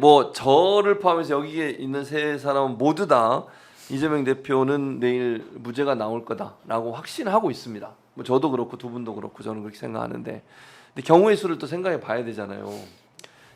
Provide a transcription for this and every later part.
뭐 저를 포함해서 여기에 있는 세 사람은 모두 다 이재명 대표는 내일 무죄가 나올 거다라고 확신하고 있습니다. 뭐 저도 그렇고 두 분도 그렇고 저는 그렇게 생각하는데, 근데 경우의 수를 또 생각해 봐야 되잖아요.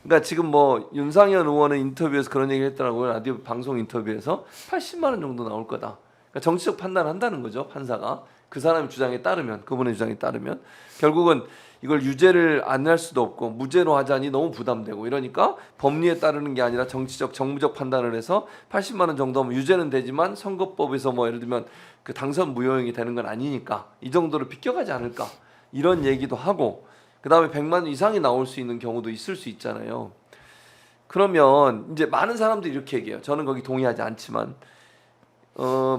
그러니까 지금 뭐 윤상현 의원은 인터뷰에서 그런 얘기를 했더라고요. 라디오 방송 인터뷰에서 80만 원 정도 나올 거다. 그러니까 정치적 판단을 한다는 거죠, 판사가. 그 사람의 주장에 따르면, 그분의 주장에 따르면 결국은 이걸 유죄를 안 할 수도 없고 무죄로 하자니 너무 부담되고 이러니까 법리에 따르는 게 아니라 정치적 정무적 판단을 해서 80만 원 정도면 유죄는 되지만 선거법에서 뭐 예를 들면 그 당선 무효형이 되는 건 아니니까 이 정도로 비껴가지 않을까 이런 얘기도 하고, 그다음에 100만 원 이상이 나올 수 있는 경우도 있을 수 있잖아요. 그러면 이제 많은 사람들이 이렇게 얘기해요. 저는 거기 동의하지 않지만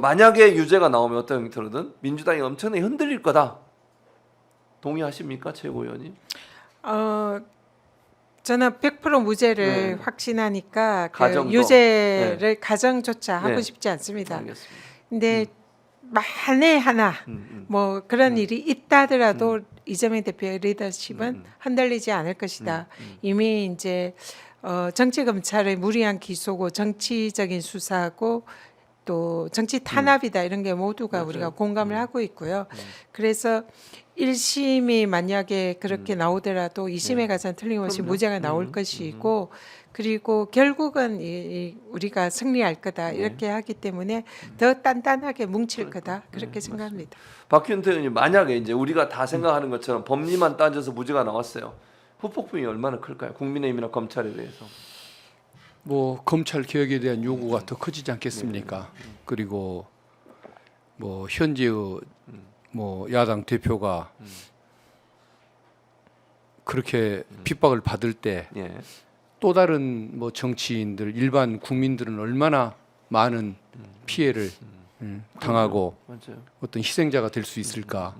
만약에 유죄가 나오면 어떤 형태로든 민주당이 엄청나게 흔들릴 거다. 동의하십니까, 최고위원님? 저는 100% 무죄를 네. 확신하니까 그 가정도. 유죄를 가정조차 하고 네. 싶지 않습니다. 알겠습니다. 근데 만에 하나 뭐 그런 일이 있다 하더라도 이재명 대표의 리더십은 흔들리지 않을 것이다. 이미 이제 정치 검찰의 무리한 기소고 정치적인 수사고 또 정치 탄압이다 이런 게 모두가 맞아요. 우리가 공감을 하고 있고요. 그래서 1심이 만약에 그렇게 나오더라도 2심에 가서는 틀림없이 그럼요. 무죄가 나올 것이고, 그리고 결국은 우리가 승리할 거다 이렇게 하기 때문에 더 단단하게 뭉칠 거다 그렇게 생각합니다. 박균태 의원님, 만약에 이제 우리가 다 생각하는 것처럼 법리만 따져서 무죄가 나왔어요. 후폭풍이 얼마나 클까요? 국민의힘이나 검찰에 대해서. 뭐 검찰 개혁에 대한 요구가 더 커지지 않겠습니까? 그리고 뭐 현재의 뭐 야당 대표가 그렇게 핍박을 받을 때 예. 또 다른 뭐 정치인들, 일반 국민들은 얼마나 많은 피해를 당하고 맞아요. 어떤 희생자가 될 수 있을까,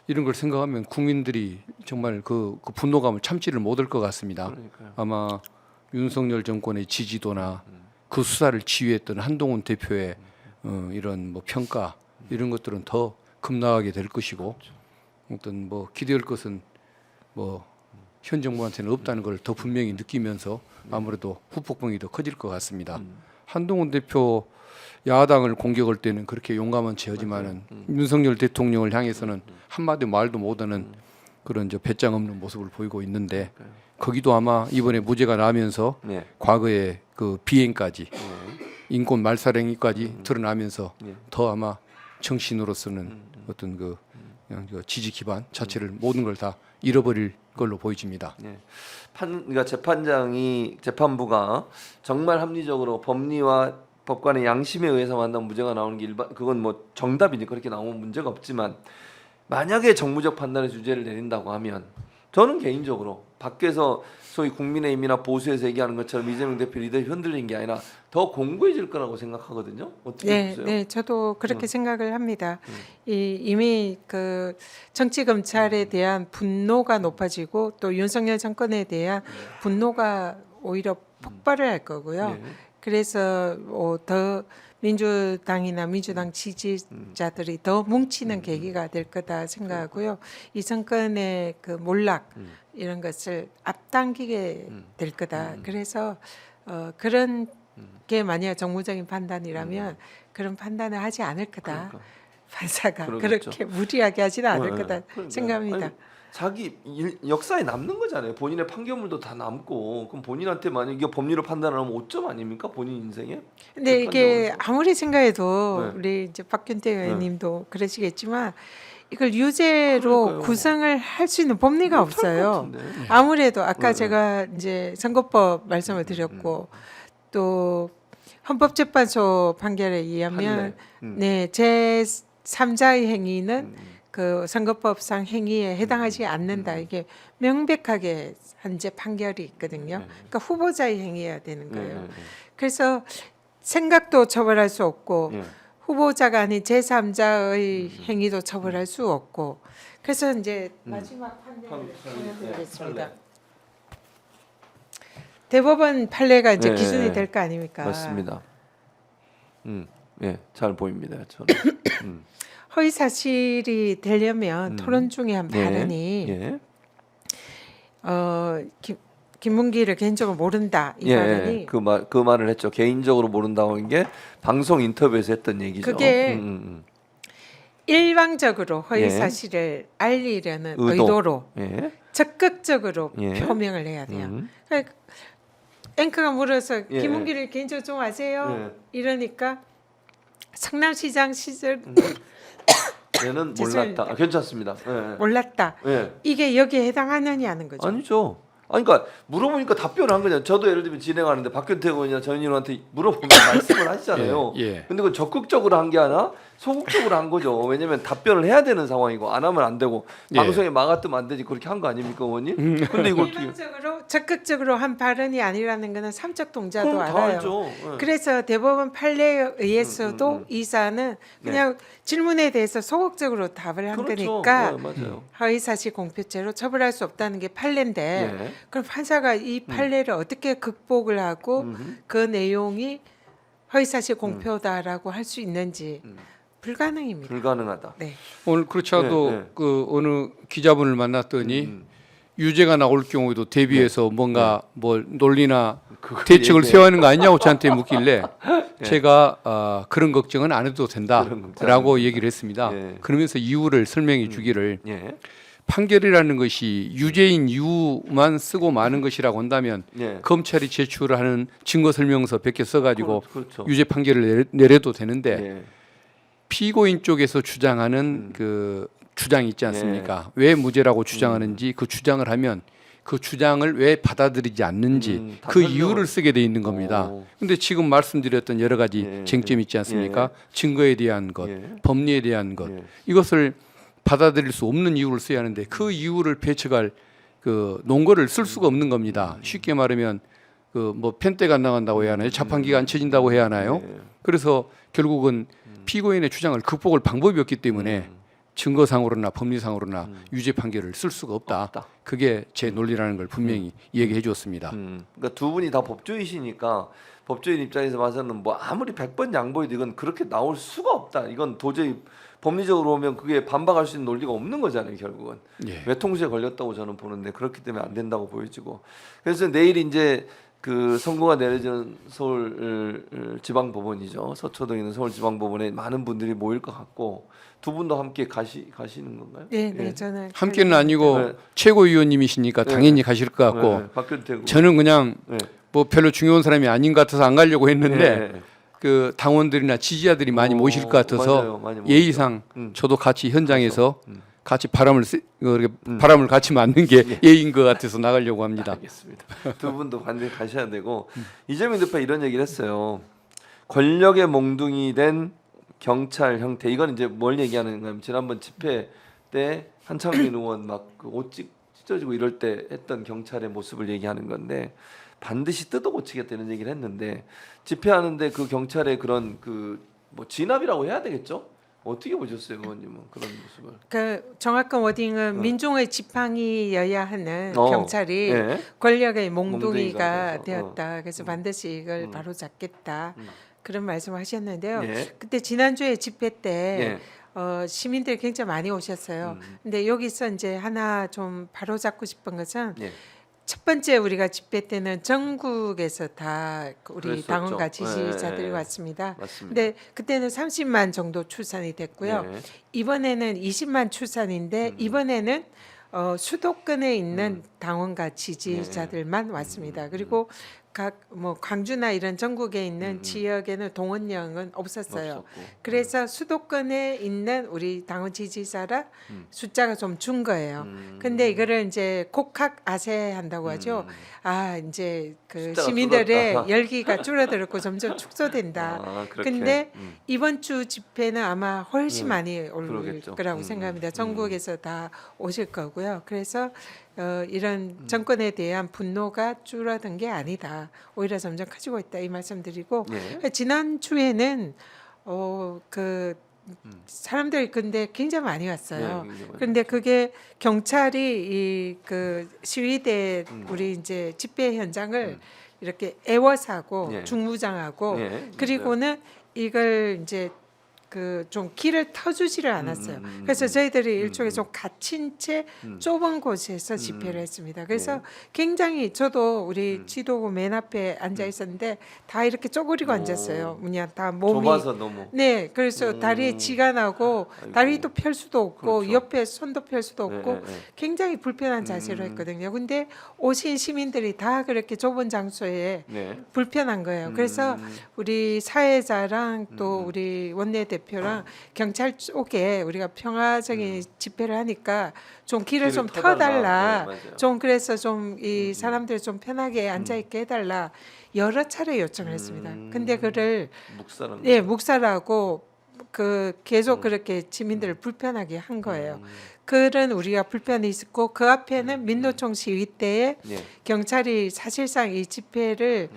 이런 걸 생각하면 국민들이 정말 그 분노감을 참지를 못할 것 같습니다. 그러니까요. 아마 윤석열 정권의 지지도나 그 수사를 지휘했던 한동훈 대표의 이런 뭐 평가, 이런 것들은 더 급락하게 될 것이고, 어떤 뭐 기대할 것은 뭐 현 정부한테는 없다는 걸 더 분명히 느끼면서 아무래도 후폭풍이 더 커질 것 같습니다. 한동훈 대표 야당을 공격할 때는 그렇게 용감한 체하지만은 윤석열 대통령을 향해서는 한마디 말도 못하는 그런 배짱 없는 모습을 보이고 있는데, 거기도 아마 이번에 무죄가 나면서 네. 과거의 그 비행까지 인권 말살행위까지 드러나면서 더 아마 정치인으로서는 어떤 그 그냥 지지 기반 자체를 모든 걸 다 잃어버릴 걸로 보여집니다. 네. 그러니까 재판부가 정말 합리적으로 법리와 법관의 양심에 의해서 만난 무죄가 나오는 게 그건 뭐 정답이니 그렇게 나오면 문제가 없지만, 만약에 정무적 판단에서 유죄를 내린다고 하면 저는 개인적으로 밖에서 소위 국민의힘이나 보수에서 얘기하는 것처럼 이재명 대표 리더십 흔들린 게 아니라 더 공고해질 거라고 생각하거든요. 어떻게 보세요? 네, 저도 그렇게 생각을 합니다. 이미 그 정치 검찰에 대한 분노가 높아지고 또 윤석열 정권에 대한 분노가 오히려 폭발을 할 거고요. 네. 그래서 더 민주당이나 민주당 지지자들이 더 뭉치는 계기가 될 거다 생각하고요. 이 정권의 그 몰락 이런 것을 앞당기게 될 거다. 그래서 그런 게 만약 정무적인 판단이라면 그런 판단을 하지 않을 거다. 그러니까. 판사가 그러겠죠. 그렇게 무리하게 하지는 않을 네, 거다 그러니까요. 생각합니다. 아니, 자기 역사에 남는 거잖아요. 본인의 판결물도 다 남고, 그럼 본인한테 만약 이게 법리로 판단하면 5점 아닙니까? 본인 인생에? 근데 이게 재판정에서? 아무리 생각해도 네. 우리 이제 박균태 의원님도 그러시겠지만 이걸 유죄로 그러니까요. 구성을 할 수 있는 법리가 못할 것 없어요. 같은데. 아무래도 아까 네. 제가 이제 선거법 말씀을 드렸고 또 헌법재판소 판결에 의하면 네, 제 3자의 행위는 그 선거법상 행위에 해당하지 않는다. 이게 명백하게 현재 판결이 있거든요. 그러니까 후보자의 행위여야 되는 거예요. 그래서 생각도 처벌할 수 없고 예. 후보자가 아닌 제3자의 행위도 처벌할 수 없고, 그래서 이제 마지막 판결을 보여드리겠습니다. 대법원 판례가 이제 네, 기준이 될 거 아닙니까? 맞습니다. 예, 잘 보입니다. 저는. 허위 사실이 되려면 토론 중에 한 발언이 예. 김문기를 개인적으로 모른다 이 예, 발언이 그 말을 했죠. 개인적으로 모른다고 한 게 방송 인터뷰에서 했던 얘기죠. 그게 일방적으로 허위 예. 사실을 알리려는 의도. 의도로 예. 적극적으로 예. 표명을 해야 돼요. 음. 그러니까 앵커가 물어서 예. 김문기를 개인적으로 좀 아세요? 예. 이러니까 성남시장 시절 얘는 죄송합니다. 몰랐다. 괜찮습니다. 예. 몰랐다. 예. 이게 여기에 해당하느냐는 거죠. 아니죠. 아니, 그러니까 물어보니까 답변을 한 거냐. 저도 예를 들면 진행하는데 박균태 의원이나 전인호한테 물어보면 말씀을 하시잖아요. 예, 예. 근데 그 적극적으로 한 게 아니라 소극적으로 한 거죠. 왜냐면 답변을 해야 되는 상황이고 안 하면 안 되고 예. 방송에 막았으면 안 되지. 그렇게 한 거 아닙니까, 의원님? 근데 이거 어떻게? 일방적으로 적극적으로 한 발언이 아니라는 것은 삼적 동자도 그럼 다 알아요. 알죠. 예. 그래서 대법원 판례에 의해서도 이 사안은 그냥 질문에 대해서 소극적으로 답을 한 그렇죠. 거니까 네, 맞아요. 허위사실 공표죄로 처벌할 수 없다는 게 판례인데 예. 그럼 판사가 이 판례를 어떻게 극복을 하고 그 내용이 허위사실 공표다라고 할 수 있는지 불가능입니다. 불가능하다. 네. 오늘 그렇지 않아도 네, 네. 그 어느 기자분을 만났더니 유죄가 나올 경우에도 대비해서 뭔가 뭐 논리나 그걸 대책을 얘기해. 세워야 하는 거 아니냐고 저한테 묻길래 제가 그런 걱정은 안 해도 그런 걱정 안 된다라고 얘기를 했습니다. 예. 그러면서 이유를 설명해 주기를 예. 판결이라는 것이 유죄인 이유만 쓰고 마는 것이라고 한다면 예. 검찰이 제출하는 증거설명서 100개 써가지고 그렇죠. 유죄 판결을 내려도 되는데 예. 피고인 쪽에서 주장하는 그 주장이 있지 않습니까? 왜 무죄라고 주장하는지 그 주장을 하면 그 주장을 왜 받아들이지 않는지 다 그 설명을- 이유를 쓰게 돼 있는 겁니다. 오. 근데 지금 말씀드렸던 여러 가지 예, 쟁점이 있지 않습니까? 증거에 대한 것, 예. 법리에 대한 것 예. 이것을 받아들일 수 없는 이유를 써야 하는데 그 이유를 배척할 그 논거를 쓸 수가 없는 겁니다. 쉽게 말하면 그 뭐 펜대가 안 나간다고 해야 하나요? 자판기가 안 쳐진다고 해야 하나요? 예. 그래서 결국은 피고인의 주장을 극복할 방법이 없기 때문에 증거상으로나 법리상으로나 유죄 판결을 쓸 수가 없다. 없다. 그게 제 논리라는 걸 분명히 얘기해 줬습니다. 그러니까 두 분이 다 법조이시니까 법조인 입장에서 봐서는 뭐 아무리 100번 양보해도 이건 그렇게 나올 수가 없다. 이건 도저히 법리적으로 보면 그게 반박할 수 있는 논리가 없는 거잖아요, 결국은. 예. 외통수에 걸렸다고 저는 보는데 그렇기 때문에 안 된다고 보여지고. 그래서 내일 이제 그 선고가 내려지는 서울 지방법원이죠. 서초동에 있는 서울지방법원에 많은 분들이 모일 것 같고 두 분도 함께 가시는 건가요? 네, 예. 저는 함께는 아니고 네. 최고위원님이시니까 당연히 가실 것 같고 네, 박근태 의원. 저는 그냥 네. 뭐 별로 중요한 사람이 아닌 것 같아서 안 가려고 했는데 네. 그 당원들이나 지지자들이 많이 모실 것 같아서 맞아요. 많이 모이죠. 예의상 음. 저도 같이 현장에서 그래서, 같이 바람을 같이 맞는 게 예의인 것 같아서 나가려고 합니다. 알겠습니다. 두 분도 반드시 가셔야 되고 이재명 대표 이런 얘기를 했어요. 권력의 몽둥이 된 경찰 형태. 이건 이제 뭘 얘기하는 거냐면 지난번 집회 때 한창민 의원 막옷 찢어지고 이럴 때 했던 경찰의 모습을 얘기하는 건데 반드시 뜯어고치겠다는 얘기를 했는데 집회하는데 그 경찰의 그런 그 뭐 진압이라고 해야 되겠죠? 어떻게 보셨어요, 의원님은 그런 모습을? 그 정확한 워딩은 민중의 지팡이여야 하는 어, 경찰이 예. 권력의 몽둥이가 몽둥이가 돼서, 되었다. 그래서 반드시 이걸 바로 잡겠다. 그런 말씀하셨는데요. 예. 그때 지난주에 집회 때 예. 시민들이 굉장히 많이 오셨어요. 근데 여기서 이제 하나 좀 바로 잡고 싶은 것은 예. 첫 번째 우리가 집회 때는 전국에서 다 우리 그랬었죠. 당원과 지지자들이 예, 예. 왔습니다. 맞습니다. 근데 그때는 30만 정도 출산이 됐고요. 예. 이번에는 20만 출산인데 이번에는 수도권에 있는 당원과 지지자들만 왔습니다. 그리고 각 뭐 광주나 이런 전국에 있는 지역에는 동원령은 없었어요. 없었고. 그래서 수도권에 있는 우리 당원 지지자라 숫자가 좀 준 거예요. 근데 이거를 이제 곡학 아세한다고 하죠. 아 이제 그 숫자가 시민들의 줄었다. 열기가 줄어들고 점점 축소된다. 아, 그렇게. 근데 이번 주 집회는 아마 훨씬 많이 올 그러겠죠. 거라고 생각합니다. 전국에서 다 오실 거고요. 그래서 이런 정권에 대한 분노가 줄어든 게 아니다. 오히려 점점 커지고 있다 이 말씀드리고 예. 지난 주에는 그 사람들이 근데 굉장히 많이 왔어요. 네, 굉장히 많이 그런데 그게 경찰이 이 그 시위대 우리 이제 집회 현장을 이렇게 애워사고 예. 중무장하고 예, 그리고는 이걸 이제 그 좀 길을 터주지를 않았어요. 그래서 저희들이 일종의 좀 갇힌 채 좁은 곳에서 집회를 했습니다. 그래서 네. 굉장히 저도 우리 지도부 맨 앞에 앉아 있었는데 다 이렇게 쪼그리고 오. 앉았어요. 뭐냐 다 몸이 좁아서 너무. 네, 그래서 다리에 지가 나고 아이고. 다리도 펼 수도 없고 그렇죠. 옆에 손도 펼 수도 네, 없고 네, 네. 굉장히 불편한 자세로 했거든요. 근데 오신 시민들이 다 그렇게 좁은 장소에 네. 불편한 거예요. 그래서 우리 사회자랑 또 우리 원내대표랑 경찰 쪽에 우리가 평화적인 집회를 하니까 좀 길을 좀 터달라. 터달라. 네, 맞아요. 좀 그래서 좀 이 사람들 좀 편하게 앉아 있게 해달라. 여러 차례 요청을 했습니다. 근데 그를 묵살한 예, 묵살하고 그 계속 그렇게 시민들을 불편하게 한 거예요. 그런 우리가 불편이 있었고 그 앞에는 민노총 시위 때에 네. 경찰이 사실상 이 집회를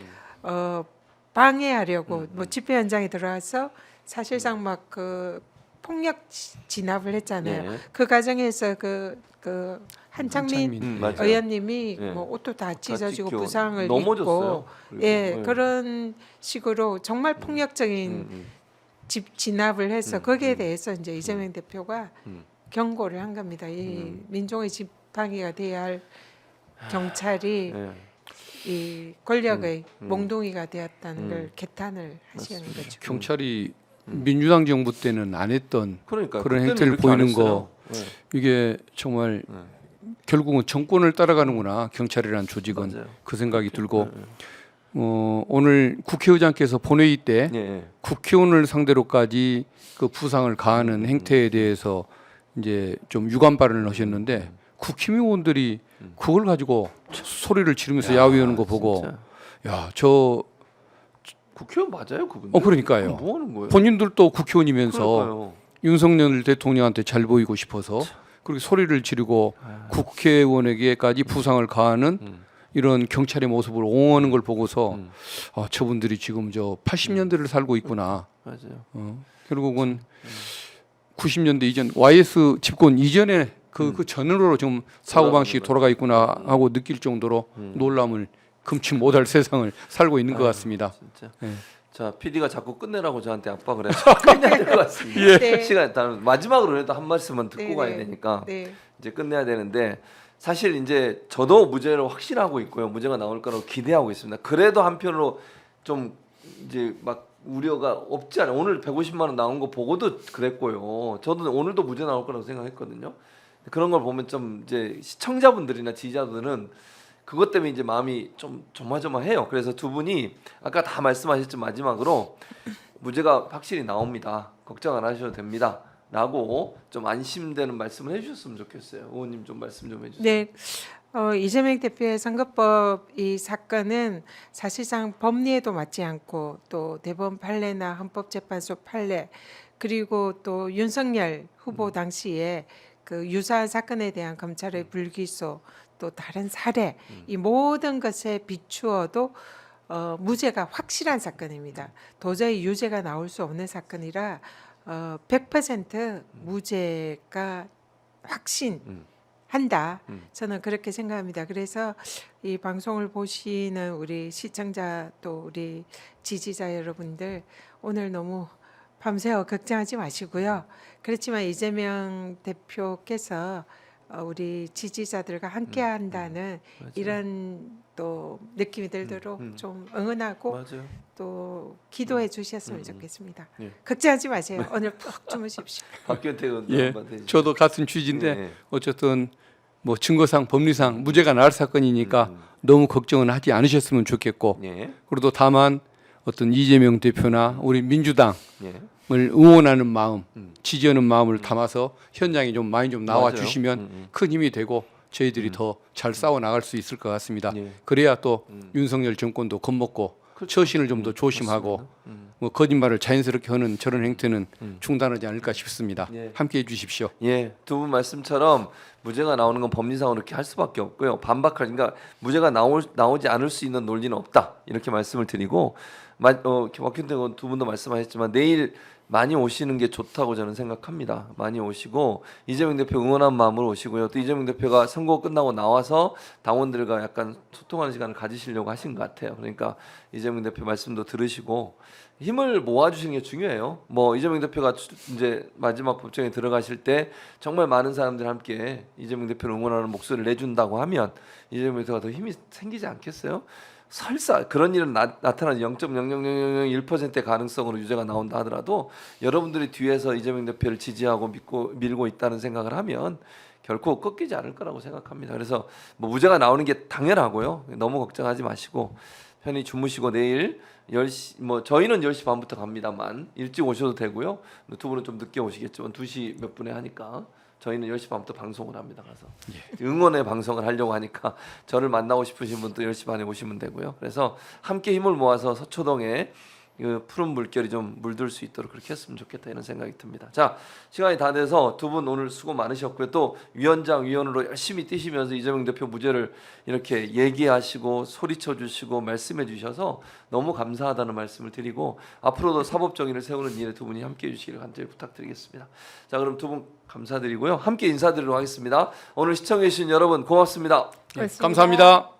방해하려고 뭐 집회 현장에 들어와서 사실상 막 그 폭력 진압을 했잖아요. 네. 그 과정에서 그 한창민 맞아요. 의원님이 네. 뭐 옷도 다 다 찢어지고 찢겨 부상을 넘어졌어요. 입고 예 네. 그런 식으로 정말 폭력적인 진압을 해서 거기에 대해서 이제 이재명 대표가 경고를 한 겁니다. 이 민중의 지팡이가 돼야 할 경찰이 네. 이 권력의 몽둥이가 되었다는 걸 개탄을 하시는 거죠. 경찰이 민주당 정부 때는 안 했던 그러니까 그런 그때는 행태를 그렇게 안 보이는 했어요. 거 네. 이게 정말 결국은 정권을 따라가는구나 경찰이라는 조직은 맞아요. 그 생각이 들고 오늘 국회의장께서 본회의 때 네. 국회의원을 상대로까지 그 부상을 가하는 행태에 대해서 이제 좀 유감 발언을 하셨는데 국힘의원들이 그걸 가지고 소리를 지르면서 야위하는 거 보고 진짜. 야 저 국회의원 맞아요, 그분? 그러니까요. 뭐 하는 거예요? 본인들도 국회의원이면서 그러니까요. 윤석열 대통령한테 잘 보이고 싶어서 그렇게 소리를 지르고 국회의원에게까지 부상을 가하는 이런 경찰의 모습을 옹호하는 걸 보고서 아, 저분들이 지금 저 80년대를 살고 있구나. 맞아요. 결국은 90년대 이전 YS 집권 이전에 그 전으로 좀 사고 방식이 돌아가 있구나 하고 느낄 정도로 놀람을 금치 못할 세상을 살고 있는 것 같습니다. 진짜. 네. 자, PD가 자꾸 끝내라고 저한테 압박을 해서 끝내야 될 것 같습니다. 네. 시간 다 마지막으로 그래도 한 말씀만 듣고 네, 가야 네. 되니까 네. 이제 끝내야 되는데 사실 이제 저도 무죄를 확신하고 있고요. 무죄가 나올 거라고 기대하고 있습니다. 그래도 한편으로 좀 이제 막 우려가 없지 않아요. 오늘 150만 원 나온 거 보고도 그랬고요. 저도 오늘도 무죄 나올 거라고 생각했거든요. 그런 걸 보면 좀 이제 시청자분들이나 지지자들은 그것 때문에 이제 마음이 좀 조마조마해요. 그래서 두 분이 아까 다 말씀하셨지만 마지막으로 무죄가 확실히 나옵니다. 걱정 안 하셔도 됩니다. 라고 좀 안심되는 말씀을 해주셨으면 좋겠어요. 의원님 좀 말씀 좀 해주세요. 네. 이재명 대표의 선거법 이 사건은 사실상 법리에도 맞지 않고 또 대법원 판례나 헌법재판소 판례 그리고 또 윤석열 후보 당시에 그 유사한 사건에 대한 검찰의 불기소 또 다른 사례 이 모든 것에 비추어도 무죄가 확실한 사건입니다. 도저히 유죄가 나올 수 없는 사건이라 100% 무죄가 확신한다. 저는 그렇게 생각합니다. 그래서 이 방송을 보시는 우리 시청자 또 우리 지지자 여러분들 오늘 너무 밤새워 걱정하지 마시고요. 그렇지만 이재명 대표께서 우리 지지자들과 함께 한다는 이런 또 느낌이 들도록 좀 응원하고 맞아요. 또 기도해 주셨으면 좋겠습니다. 예. 걱정하지 마세요. 오늘 푹 주무십시오. 박규태 의원 예, 한번 해주세요. 저도 같은 취지인데 예. 어쨌든 뭐 증거상 법리상 무죄가 날 사건이니까 너무 걱정은 하지 않으셨으면 좋겠고 예. 그래도 다만 어떤 이재명 대표나 우리 민주당을 예. 응원하는 마음, 지지하는 마음을 담아서 현장에 좀 많이 좀 나와 맞아요. 주시면 큰 힘이 되고 저희들이 더 잘 싸워 나갈 수 있을 것 같습니다. 예. 그래야 또 윤석열 정권도 겁먹고 처신을 좀 더 조심하고 뭐 거짓말을 자연스럽게 하는 저런 행태는 중단하지 않을까 싶습니다. 예. 함께해 주십시오. 예, 두 분 말씀처럼 무죄가 나오는 건 법리상으로 그렇게 할 수밖에 없고요. 반박할 그러니까 무죄가 나오지 않을 수 있는 논리는 없다 이렇게 말씀을 드리고 박현태 의원 두 분도 말씀하셨지만 내일 많이 오시는 게 좋다고 저는 생각합니다. 많이 오시고 이재명 대표 응원한 마음으로 오시고요. 또 이재명 대표가 선거 끝나고 나와서 당원들과 약간 소통하는 시간을 가지시려고 하신 것 같아요. 그러니까 이재명 대표 말씀도 들으시고 힘을 모아주시는 게 중요해요. 뭐 이재명 대표가 이제 마지막 법정에 들어가실 때 정말 많은 사람들 함께 이재명 대표를 응원하는 목소리를 내준다고 하면 이재명 대표가 더 힘이 생기지 않겠어요? 설사 그런 일은 나타나는 0.00001%의 가능성으로 유죄가 나온다 하더라도 여러분들이 뒤에서 이재명 대표를 지지하고 믿고 밀고 있다는 생각을 하면 결코 꺾이지 않을 거라고 생각합니다. 그래서 뭐 무죄가 나오는 게 당연하고요. 너무 걱정하지 마시고 편히 주무시고 내일 10시 뭐 저희는 10시 반부터 갑니다만 일찍 오셔도 되고요. 두 분은 좀 늦게 오시겠지만 2시 몇 분에 하니까 저희는 10시 반부터 방송을 합니다. 가서 응원의 방송을 하려고 하니까 저를 만나고 싶으신 분도 10시 반에 오시면 되고요. 그래서 함께 힘을 모아서 서초동에 그 푸른 물결이 좀 물들 수 있도록 그렇게 했으면 좋겠다 이런 생각이 듭니다. 자, 시간이 다 돼서 두 분 오늘 수고 많으셨고요. 또 위원장 위원으로 열심히 뛰시면서 이재명 대표 무죄를 이렇게 얘기하시고 소리쳐 주시고 말씀해 주셔서 너무 감사하다는 말씀을 드리고 앞으로도 사법 정의를 세우는 일에 두 분이 함께 해 주시기를 간절히 부탁드리겠습니다. 자, 그럼 두 분 감사드리고요. 함께 인사드리도록 하겠습니다. 오늘 시청해 주신 여러분 고맙습니다. 감사합니다.